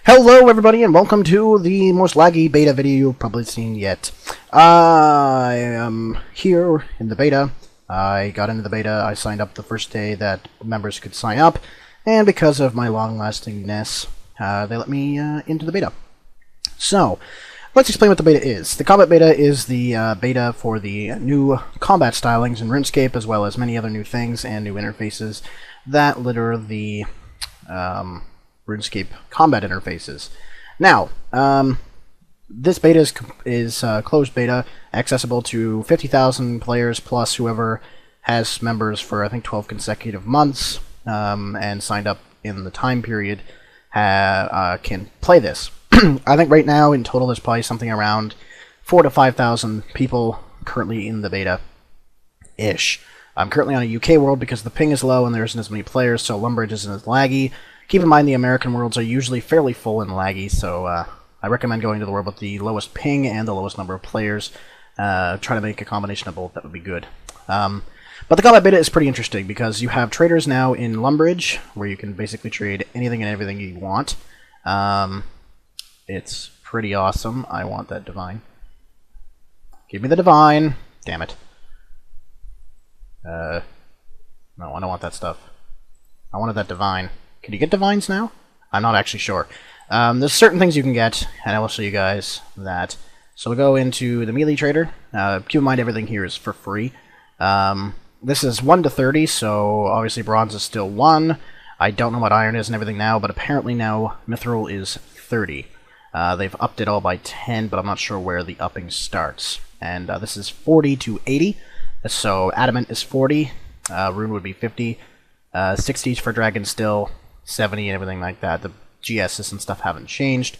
Hello everybody and welcome to the most laggy beta video you've probably seen yet. I am here in the beta. I got into the beta, I signed up the first day that members could sign up, and because of my long-lastingness, they let me into the beta. So, let's explain what the beta is. The combat beta is the beta for the new combat stylings in Runescape, as well as many other new things and new interfaces that litter the RuneScape combat interfaces. Now, this beta is closed beta, accessible to 50,000 players plus whoever has members for I think 12 consecutive months and signed up in the time period can play this. I think right now in total there's probably something around 4,000 to 5,000 people currently in the beta-ish. I'm currently on a UK world because the ping is low and there isn't as many players, so Lumbridge isn't as laggy. Keep in mind the American worlds are usually fairly full and laggy, so I recommend going to the world with the lowest ping and the lowest number of players. Try to make a combination of both, that would be good. But the combat beta is pretty interesting because you have traders now in Lumbridge, where you can basically trade anything and everything you want. It's pretty awesome. I want that divine. Give me the divine. Damn it. No, I don't want that stuff. I wanted that divine. Can you get divines now? I'm not actually sure. There's certain things you can get, and I will show you guys that. So we'll go into the melee trader. Keep in mind everything here is for free. This is 1 to 30, so obviously bronze is still 1. I don't know what iron is and everything now, but apparently now mithril is 30. They've upped it all by 10, but I'm not sure where the upping starts. And this is 40 to 80, so adamant is 40, rune would be 50, 60 for dragon still, 70 and everything like that. The GSs and stuff haven't changed.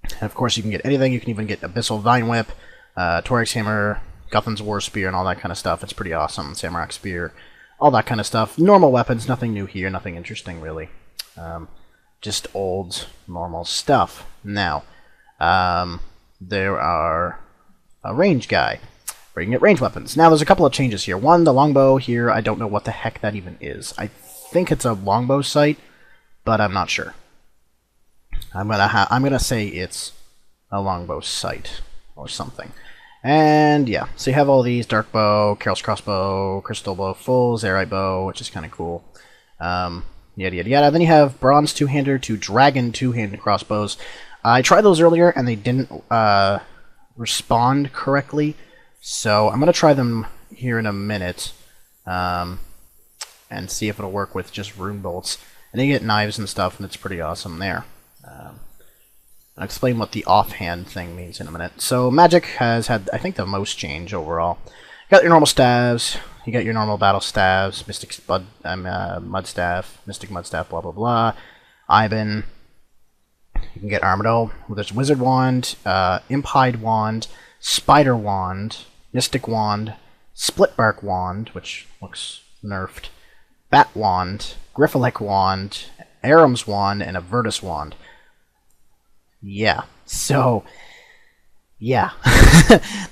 And of course you can get anything. You can even get Abyssal Vine Whip, Torix Hammer, Guthan's War Spear, and all that kind of stuff. It's pretty awesome. Samrock Spear, all that kind of stuff. Normal weapons, nothing new here, nothing interesting really. Just old, normal stuff. Now, there are a range guy, where you can get range weapons. Now there's a couple of changes here. One, the longbow here, I don't know what the heck that even is. I think it's a longbow sight, but I'm not sure. I'm gonna say it's a longbow sight or something. And yeah, so you have all these: dark bow, Carol's crossbow, crystal bow, full Zerite bow, which is kind of cool. Yada yada yada. Then you have bronze two-hander to dragon two-handed crossbows. I tried those earlier and they didn't respond correctly, so I'm gonna try them here in a minute. And see if it'll work with just rune bolts. And then you get knives and stuff, and it's pretty awesome there. I'll explain what the offhand thing means in a minute. So magic has had, I think, the most change overall. You got your normal staves, you got your normal battle staves, mystic mud staff, mystic mud staff, blah blah blah. Ivan. You can get Armadillo. There's wizard wand, imphide wand, spider wand, mystic wand, split bark wand, which looks nerfed. Bat wand, Griffolic wand, Aram's wand, and a Virtus wand. Yeah, so, yeah.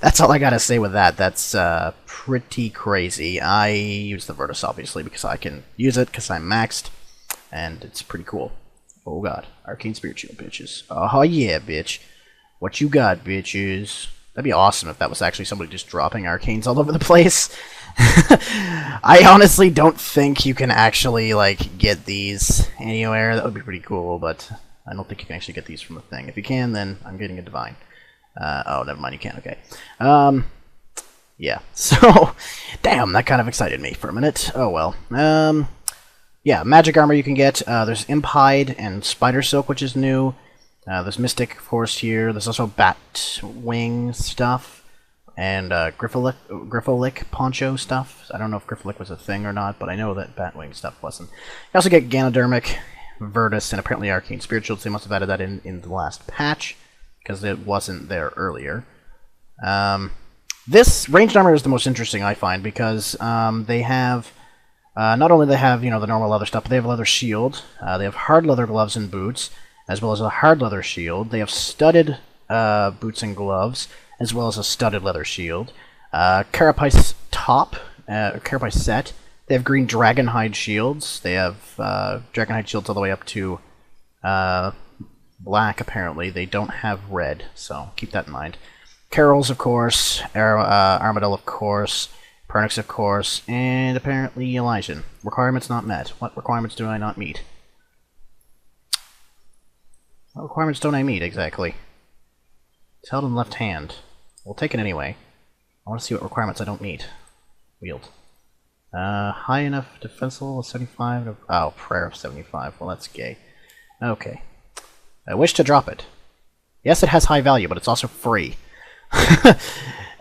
That's all I gotta say with that. That's pretty crazy. I use the Virtus, obviously, because I can use it, because I'm maxed, and it's pretty cool. Oh god, Arcane Spirit Shield, bitches. Oh yeah, bitch. What you got, bitches? That'd be awesome if that was actually somebody just dropping arcanes all over the place. I honestly don't think you can actually, like, get these anywhere. That would be pretty cool, but I don't think you can actually get these from the thing. If you can, then I'm getting a divine. Oh, never mind, you can't, okay. Yeah, so, damn, that kind of excited me for a minute. Oh, well. Yeah, magic armor you can get. There's imphide and spider silk, which is new. There's mystic, of course, here. There's also bat wing stuff. And Griffolic poncho stuff. I don't know if Griffolic was a thing or not, but I know that Batwing stuff wasn't. You also get Ganodermic, Virtus, and apparently Arcane Spirit Shields. They must have added that in the last patch, because it wasn't there earlier. This ranged armor is the most interesting, I find, because they have... not only they have, you know, the normal leather stuff, but they have a leather shield. They have hard leather gloves and boots, as well as a hard leather shield. They have studded boots and gloves, as well as a studded leather shield. Carapace top, Carapace set. They have green dragonhide shields. They have dragonhide shields all the way up to black, apparently. They don't have red, so keep that in mind. Carols, of course. Armadillo, of course. Pernix, of course. And apparently Elysian. Requirements not met. What requirements do I not meet? What requirements don't I meet, exactly? It's held in left hand. We'll take it anyway. I want to see what requirements I don't meet. Wield. High enough defense level of 75. Oh, prayer of 75. Well, that's gay. Okay. I wish to drop it. Yes, it has high value, but it's also free.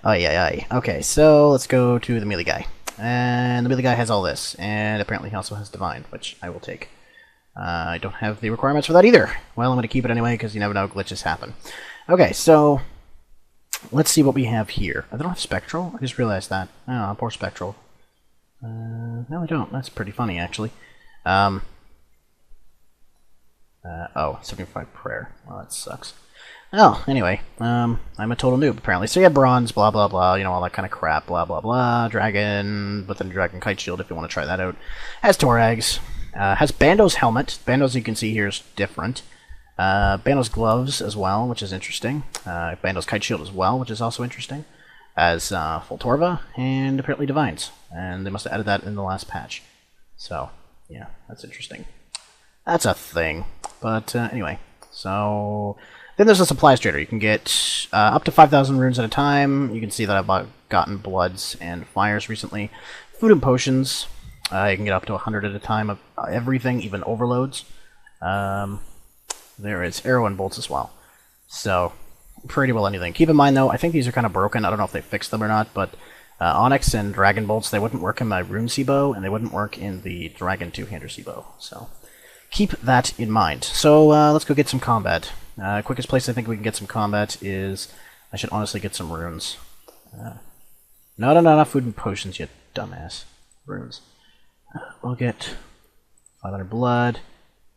Okay, so let's go to the melee guy. And the melee guy has all this. And apparently he also has divine, which I will take. I don't have the requirements for that either. Well, I'm going to keep it anyway, because you never know, glitches happen. Okay, so let's see what we have here. I don't have Spectral. I just realized that. Oh, poor Spectral. No, I don't. That's pretty funny, actually. Oh, 75 prayer. Well, that sucks. Oh, anyway, I'm a total noob, apparently. So yeah, bronze, blah, blah, blah, you know, all that kind of crap, blah, blah, blah. Dragon, but then Dragon Kite Shield, if you want to try that out. Has Torags. Has Bando's helmet. Bando's, you can see here, is different. Bando's gloves as well, which is interesting. Bando's Kite Shield as well, which is also interesting. As full Torva, and apparently Divines. And they must have added that in the last patch. So, yeah, that's interesting. That's a thing. But anyway, so then there's a supplies trader. You can get up to 5,000 runes at a time. You can see that I've gotten Bloods and Fires recently. Food and potions. You can get up to 100 at a time of everything, even overloads. There is arrow and bolts as well. So, pretty well anything. Keep in mind, though, I think these are kind of broken. I don't know if they fixed them or not, but Onyx and Dragon Bolts, they wouldn't work in my Runescape bow, and they wouldn't work in the Dragon Two-Hander bow. So, keep that in mind. So, let's go get some combat. Quickest place I think we can get some combat is... I should honestly get some runes. No, not food and potions, you dumbass. Runes. We'll get 500 blood.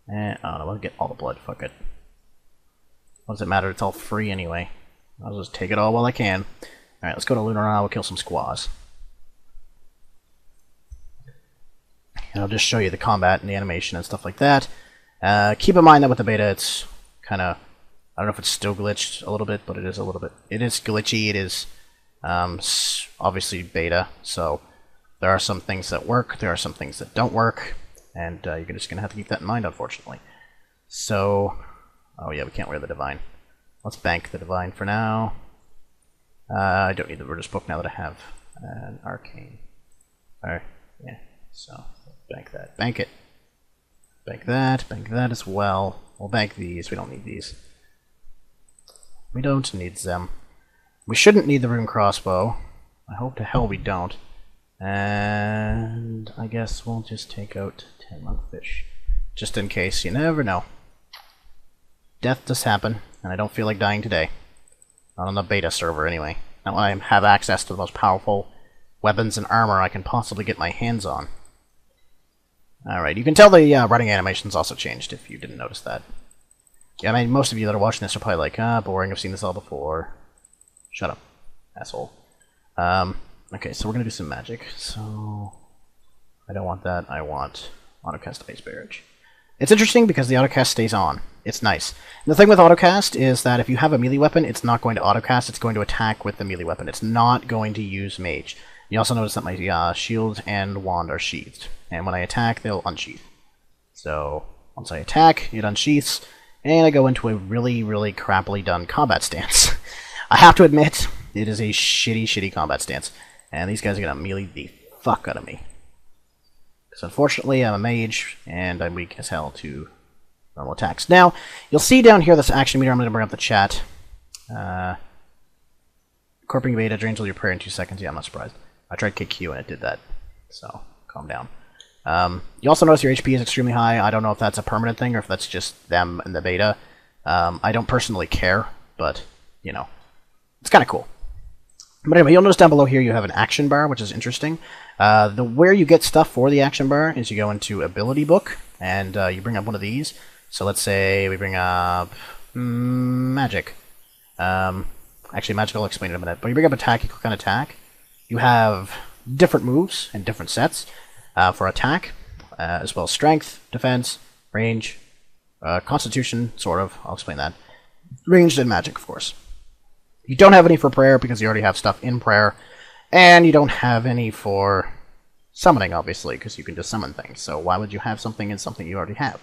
And, oh no, we'll get all the blood, fuck it. What does it matter? It's all free anyway. I'll just take it all while I can. Alright, let's go to Lunar Isle, we'll kill some squaws. And I'll just show you the combat and the animation and stuff like that. Keep in mind that with the beta it's kind of... I don't know if it's still glitched a little bit, but it is a little bit... It is glitchy, it is obviously beta, so there are some things that work, there are some things that don't work, and you're just going to have to keep that in mind, unfortunately. So... Oh yeah, we can't wear the Divine. Let's bank the Divine for now. I don't need the British book now that I have an Arcane. Alright, yeah, so bank that. Bank it. Bank that as well. We'll bank these, we don't need these. We don't need them. We shouldn't need the Rune Crossbow. I hope to hell we don't. And I guess we'll just take out 10 Monkfish. Just in case, you never know. Death does happen, and I don't feel like dying today. Not on the beta server, anyway. Not when I have access to the most powerful weapons and armor I can possibly get my hands on. Alright, you can tell the running animation's also changed, if you didn't notice that. Yeah, I mean, most of you that are watching this are probably like, ah, boring, I've seen this all before. Shut up, asshole. Okay, so we're gonna do some magic. So, I don't want that, I want Autocast Ice Barrage. It's interesting because the autocast stays on. It's nice. And the thing with autocast is that if you have a melee weapon, it's not going to autocast, it's going to attack with the melee weapon. It's not going to use mage. You also notice that my shield and wand are sheathed. And when I attack, they'll unsheath. So, once I attack, it unsheaths, and I go into a really, really crappily done combat stance. I have to admit, it is a shitty, shitty combat stance. And these guys are going to melee the fuck out of me. So unfortunately, I'm a mage, and I'm weak as hell to normal attacks. Now, you'll see down here this action meter. I'm going to bring up the chat. Corping beta drains all your prayer in 2 seconds. Yeah, I'm not surprised. I tried KQ and it did that. So, calm down. You also notice your HP is extremely high. I don't know if that's a permanent thing or if that's just them in the beta. I don't personally care, but, you know, it's kind of cool. But anyway, you'll notice down below here you have an action bar, which is interesting. Where you get stuff for the action bar is you go into Ability Book, and you bring up one of these. So let's say we bring up Magic. Actually, Magic I'll explain in a minute. But you bring up Attack, you click on Attack. You have different moves and different sets for attack, as well as Strength, Defense, Range, Constitution, sort of. I'll explain that. Ranged and magic, of course. You don't have any for prayer because you already have stuff in prayer, and you don't have any for summoning, obviously, because you can just summon things. So why would you have something in something you already have?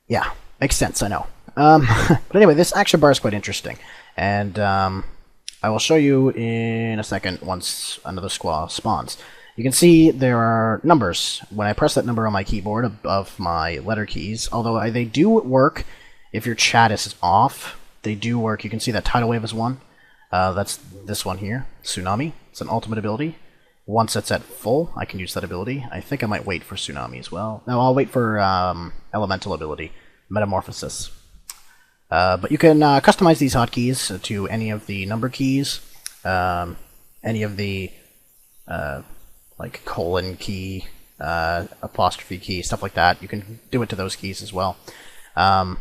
Yeah, makes sense, I know. But anyway, this action bar is quite interesting, and I will show you in a second once another squaw spawns. You can see there are numbers. When I press that number on my keyboard above my letter keys, although they do work if your chat is off, they do work. You can see that tidal wave is one. That's this one here, Tsunami. It's an ultimate ability. Once it's at full, I can use that ability. I think I might wait for Tsunami as well. No, I'll wait for Elemental ability, Metamorphosis. But you can customize these hotkeys to any of the number keys, any of the like colon key, apostrophe key, stuff like that. You can do it to those keys as well. And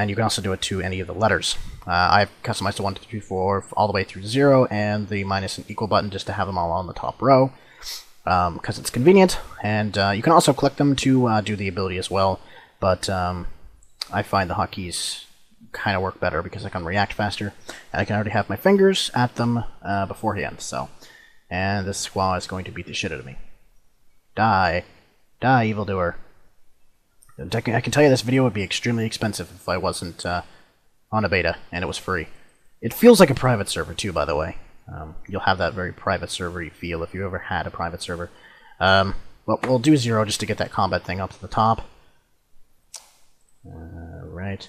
you can also do it to any of the letters. I've customized the 1, 2, 3, 4 all the way through 0, and the minus and equal button just to have them all on the top row, because it's convenient. And you can also click them to do the ability as well, but I find the hotkeys kind of work better because I can react faster, and I can already have my fingers at them beforehand. So, and this squaw is going to beat the shit out of me. Die. Die, evildoer. I can tell you this video would be extremely expensive if I wasn't on a beta and it was free. It feels like a private server too, by the way. You'll have that very private server-y feel if you ever had a private server. But we'll do 0 just to get that combat thing up to the top. Alright.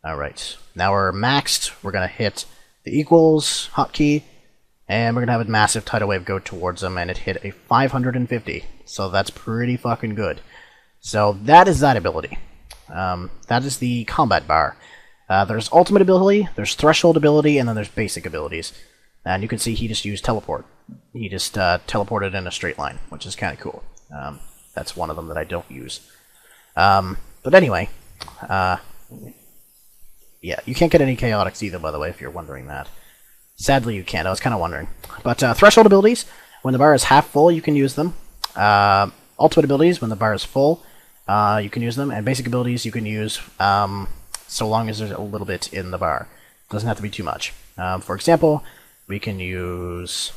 Alright. Now we're maxed. We're going to hit the equals hotkey, and we're going to have a massive tidal wave go towards them, and it hit a 550. So that's pretty fucking good. So that is that ability. That is the combat bar. There's ultimate ability, there's threshold ability, and then there's basic abilities. And you can see he just used teleport. He just teleported in a straight line, which is kind of cool. That's one of them that I don't use. But anyway, yeah, you can't get any chaotics either, by the way, if you're wondering that. Sadly, you can't. I was kind of wondering. But threshold abilities, when the bar is half full, you can use them. Ultimate abilities, when the bar is full, you can use them, and basic abilities you can use so long as there's a little bit in the bar. Doesn't have to be too much. For example, we can use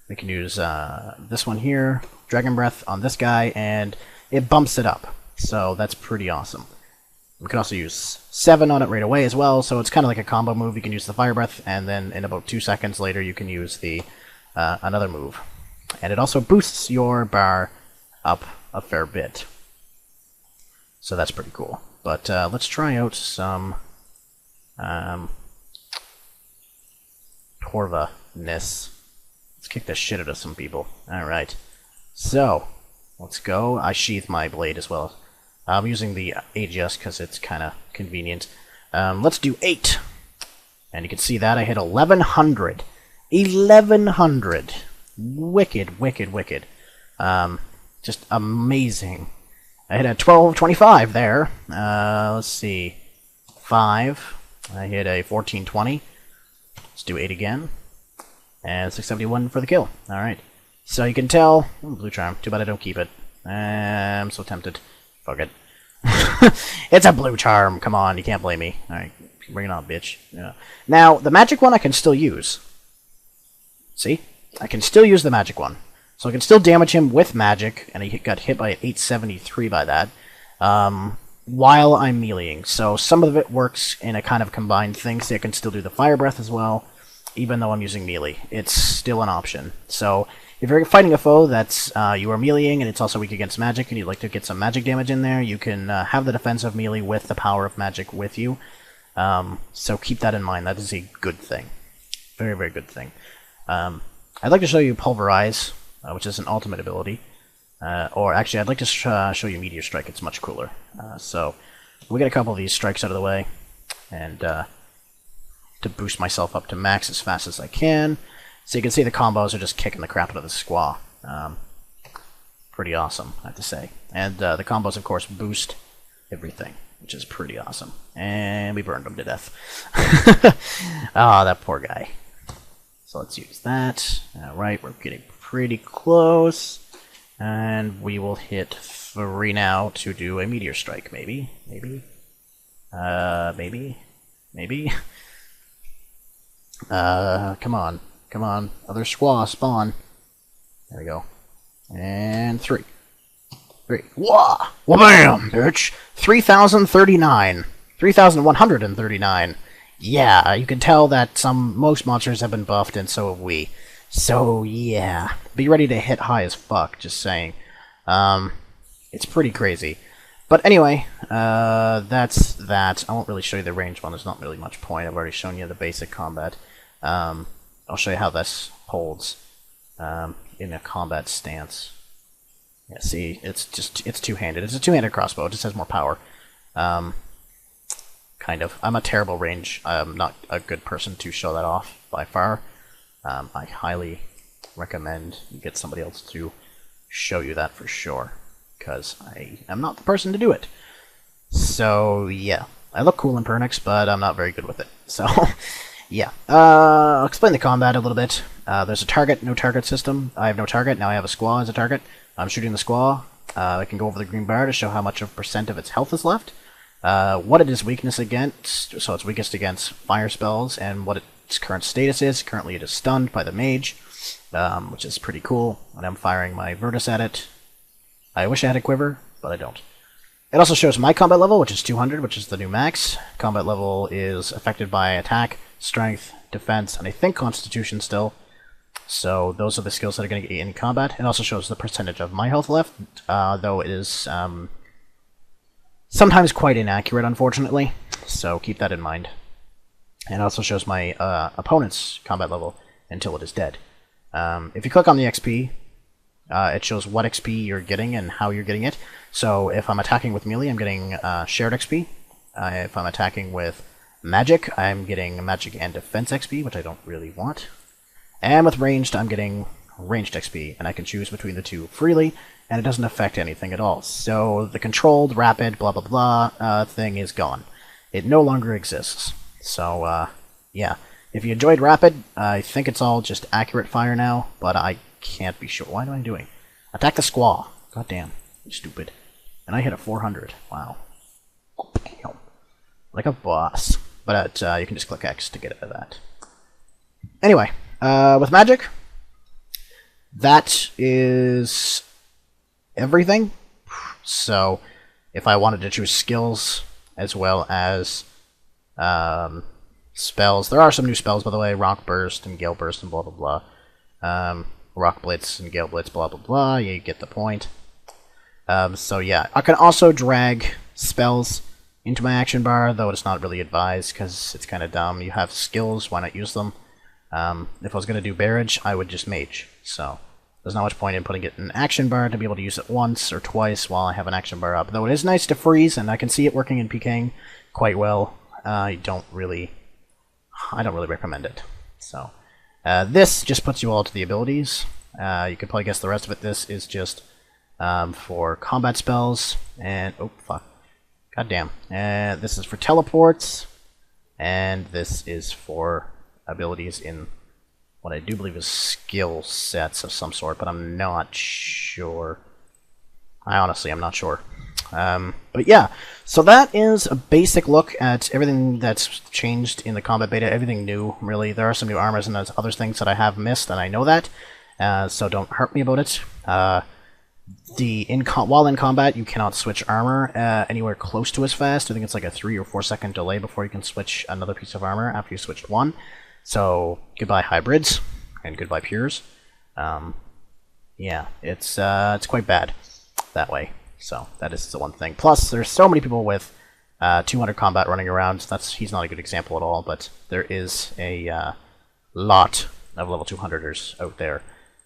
this one here, Dragon Breath, on this guy, and it bumps it up. So that's pretty awesome. We can also use 7 on it right away as well, so it's kind of like a combo move. You can use the Fire Breath, and then in about 2 seconds later you can use the another move. And it also boosts your bar up a fair bit. So that's pretty cool. But let's try out some Torva-ness. Let's kick the shit out of some people. Alright. So, let's go. I sheath my blade as well. I'm using the Aegis because it's kind of convenient. Let's do 8. And you can see that I hit 1100. 1100. Wicked, wicked, wicked. Just amazing. I hit a 1225 there. Let's see. 5. I hit a 1420. Let's do 8 again. And 671 for the kill. Alright. So you can tell... Ooh, blue charm. Too bad I don't keep it. I'm so tempted. Fuck it. It's a blue charm. Come on, you can't blame me. Alright, bring it on, bitch. Yeah. Now, the magic one I can still use. See? I can still use the magic one. So I can still damage him with magic, and he got hit by 873 by that, while I'm meleeing. So some of it works in a kind of combined thing, so I can still do the Fire Breath as well, even though I'm using melee. It's still an option. So if you're fighting a foe that's you are meleeing, and it's also weak against magic, and you'd like to get some magic damage in there, you can have the defensive melee with the power of magic with you. So keep that in mind. That is a good thing. Very, very good thing. I'd like to show you Pulverize, which is an ultimate ability. Or actually, I'd like to show you Meteor Strike. It's much cooler. So we'll get a couple of these strikes out of the way, and to boost myself up to max as fast as I can. So you can see the combos are just kicking the crap out of the squaw. Pretty awesome, I have to say. And the combos, of course, boost everything, which is pretty awesome. And we burned him to death. Ah, that poor guy. So let's use that. Alright, we're getting pretty close. And we will hit free now to do a meteor strike, maybe? Maybe? Maybe? Come on. Come on. Other squaw, spawn. There we go. And 3. Wah! Wha-bam, bitch! 3,039. 3,139. Yeah, you can tell that most monsters have been buffed, and so have we. So, yeah. Be ready to hit high as fuck, just saying. It's pretty crazy. But anyway, that's that. I won't really show you the range one, there's not really much point. I've already shown you the basic combat. I'll show you how this holds in a combat stance. Yeah, see, it's two-handed. It's a two-handed crossbow, it just has more power. Kind of. I'm a terrible range. I'm not a good person to show that off, by far. I highly recommend you get somebody else to show you that for sure, because I am not the person to do it. So, yeah. I look cool in Pernix, but I'm not very good with it. So, yeah. I'll explain the combat a little bit. There's a target, no target system. I have no target, now I have a squaw as a target. I'm shooting the squaw. I can go over the green bar to show how much of % of its health is left. What it is weakness against, so it's weakest against fire spells, and what its current status is. Currently it is stunned by the mage, which is pretty cool, and I'm firing my Virtus at it. I wish I had a quiver, but I don't. It also shows my combat level, which is 200, which is the new max. Combat level is affected by attack, strength, defense, and I think constitution still. So those are the skills that are going to get you in combat. It also shows the percentage of my health left, though it is sometimes quite inaccurate, unfortunately. So keep that in mind. And it also shows my opponent's combat level until it is dead. If you click on the XP, it shows what XP you're getting and how you're getting it. So if I'm attacking with melee, I'm getting shared XP. If I'm attacking with magic, I'm getting magic and defense XP, which I don't really want. And with ranged, I'm getting ranged XP, and I can choose between the two freely, and it doesn't affect anything at all. So the controlled, rapid, blah blah blah thing is gone. It no longer exists. So, yeah. If you enjoyed rapid, I think it's all just accurate fire now, but I can't be sure. What am I doing? Attack the squaw. God damn. You stupid. And I hit a 400. Wow. Like a boss. But you can just click X to get out of that. Anyway. With magic, that is everything. So, if I wanted to choose skills as well as spells, there are some new spells, by the way, Rock Burst and Gale Burst and blah blah blah. Rock Blitz and Gale Blitz, blah blah blah. You get the point. So yeah, I can also drag spells into my action bar, though it's not really advised because it's kind of dumb. You have skills, why not use them? If I was going to do barrage, I would just mage. So there's not much point in putting it in action bar to be able to use it once or twice while I have an action bar up. Though it is nice to freeze, and I can see it working in PKing quite well. I don't really recommend it. So this just puts you all to the abilities. You could probably guess the rest of it. This is just for combat spells, and oh fuck, goddamn. This is for teleports, and this is for abilities in what I do believe is skill sets of some sort, but I'm not sure. I'm not sure. But yeah, so that is a basic look at everything that's changed in the combat beta, everything new, really. There are some new armors and there's other things that I have missed, and I know that, so don't hurt me about it. While in combat, you cannot switch armor anywhere close to as fast. I think it's like a 3 or 4 second delay before you can switch another piece of armor after you switched one. So, goodbye hybrids, and goodbye pures. Yeah, it's quite bad that way. So, that is the one thing. Plus, there's so many people with 200 combat running around. He's not a good example at all, but there is a lot of level 200ers out there.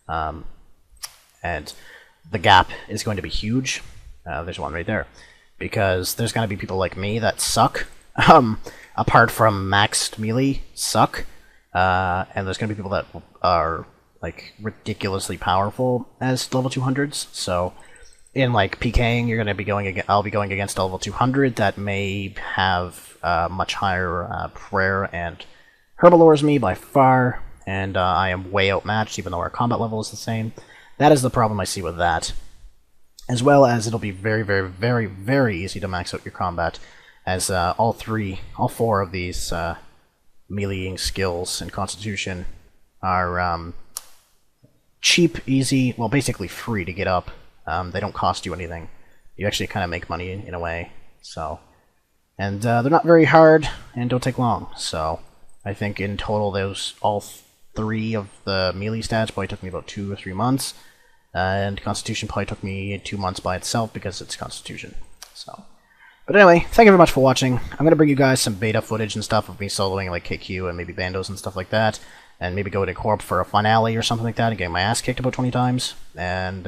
And the gap is going to be huge. There's one right there. Because there's going to be people like me that suck. Apart from maxed melee, suck. And there's going to be people that are like ridiculously powerful as level 200s. So in like PKing, you're going to be I'll be going against a level 200 that may have much higher prayer and herbalores me by far, and I am way outmatched even though our combat level is the same. That is the problem I see with that. as well as it'll be very, very, very, very easy to max out your combat, as all four of these meleeing skills and constitution are cheap, easy, well, basically free to get up. They don't cost you anything. You actually kind of make money in a way. So, and they're not very hard and don't take long. So, I think in total, those all three of the melee stats probably took me about 2 or 3 months. And Constitution probably took me 2 months by itself because it's Constitution. So, but anyway, thank you very much for watching. I'm going to bring you guys some beta footage and stuff of me soloing like KQ and maybe Bandos and stuff like that. And maybe go to Corp for a finale or something like that and getting my ass kicked about 20 times. And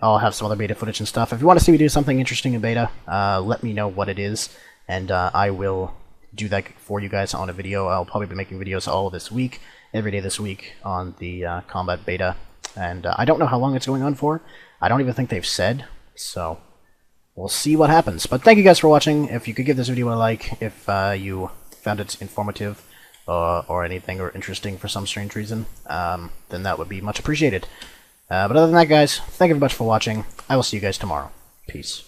I'll have some other beta footage and stuff. If you want to see me do something interesting in beta, let me know what it is. And I will do that for you guys on a video. I'll probably be making videos all this week, every day this week on the combat beta. And I don't know how long it's going on for. I don't even think they've said. So, we'll see what happens. But thank you guys for watching. If you could give this video a like, if you found it informative or anything or interesting for some strange reason, then that would be much appreciated. But other than that, guys, thank you very much for watching. I will see you guys tomorrow. Peace.